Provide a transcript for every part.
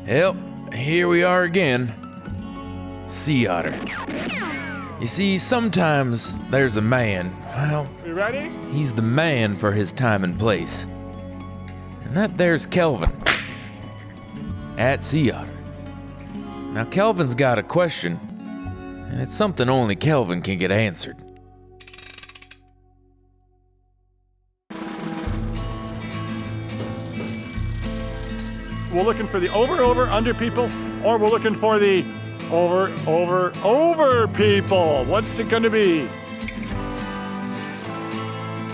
Yep, here we are again. Sea Otter. You see, sometimes there's a man, well, You ready? he's the man for his time and place. And that there's Kelvin. At Sea Otter. Now Kelvin's got a question, and it's something only Kelvin can get answered. We're looking for the over, under people, or we're looking for the over people. What's it gonna be?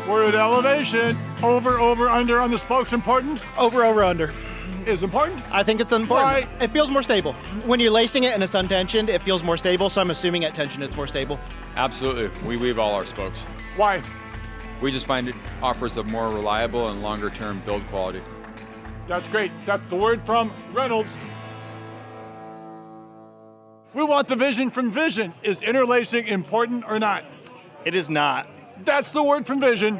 We're at elevation. Over, under on the spoke's important? Over, under. Is important? I think it's important. Why? It feels more stable. When you're lacing it and it's untensioned, it feels more stable, so I'm assuming at tension it's more stable. Absolutely. We weave all our spokes. Why? We just find it offers a more reliable and longer term build quality. That's great. That's the word from Reynolds. We want the vision from Vision. Is interlacing important or not? It is not. That's the word from Vision.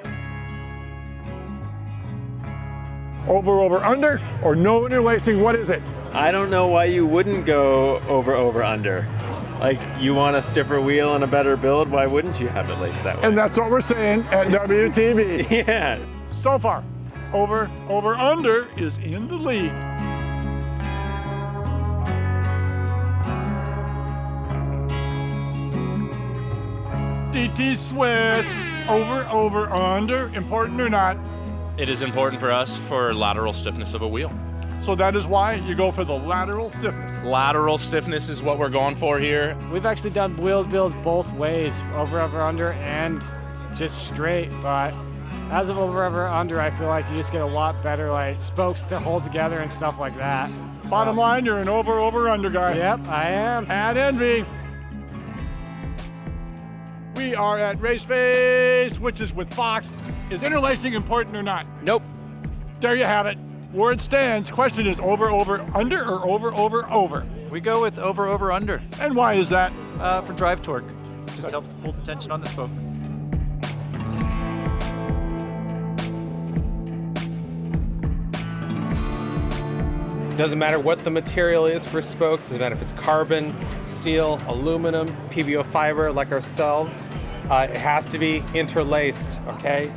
Over, under, or no interlacing, what is it? I don't know why you wouldn't go over, under. Like, you want a stiffer wheel and a better build, why wouldn't you have it laced that way? And that's what we're saying at WTV. Yeah. So far, over, under is in the lead. DT Swiss, over, under, important or not? It is important for us for lateral stiffness of a wheel. So that is why you go for the lateral stiffness. Lateral stiffness is what we're going for here. We've actually done wheel builds both ways, over, under, and just straight. But as of over, under, I feel like you just get a lot better like spokes to hold together and stuff like that. Bottom line, you're an over, under guy. Yep, I am. At Envy. We are at Race Face, which is with Fox. Is interlacing important or not? Nope. There you have it. Word stands. Question is over, under, or over? We go with over, under. And why is that? For drive torque. It just helps hold the tension on the spoke. Doesn't matter what the material is for spokes, doesn't matter if it's carbon, steel, aluminum, PVO fiber like ourselves, it has to be interlaced, okay?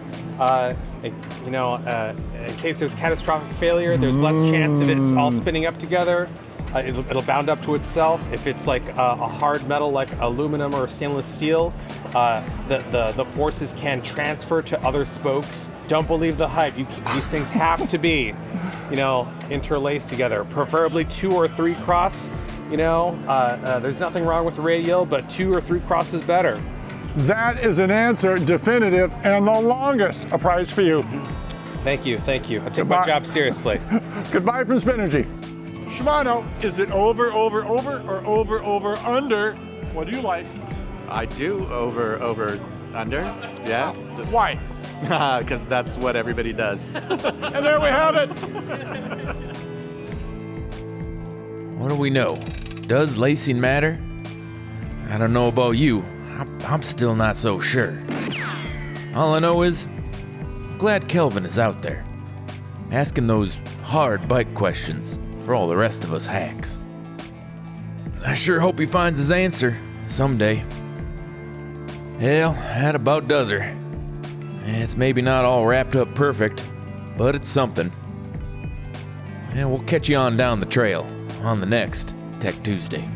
In case there's catastrophic failure, there's less chance of it all spinning up together. It'll bound up to itself. If it's like a hard metal like aluminum or stainless steel, the forces can transfer to other spokes. Don't believe the hype. These things have to be, interlaced together, preferably 2 or 3 cross. There's nothing wrong with the radial, but 2 or 3 cross is better. That is an answer, definitive, and the longest. A prize for you. Thank you. I take my job seriously. Goodbye from Spinergy. Shimano, is it over, or over, under? What do you like? I do over, under. Yeah. Why? Because that's what everybody does. And there we have it. What do we know? Does lacing matter? I don't know about you. I'm still not so sure. All I know is, I'm glad Kelvin is out there, asking those hard bike questions for all the rest of us hacks. I sure hope he finds his answer someday. Hell, that about does her. It's maybe not all wrapped up perfect, but it's something. And we'll catch you on down the trail on the next Tech Tuesday.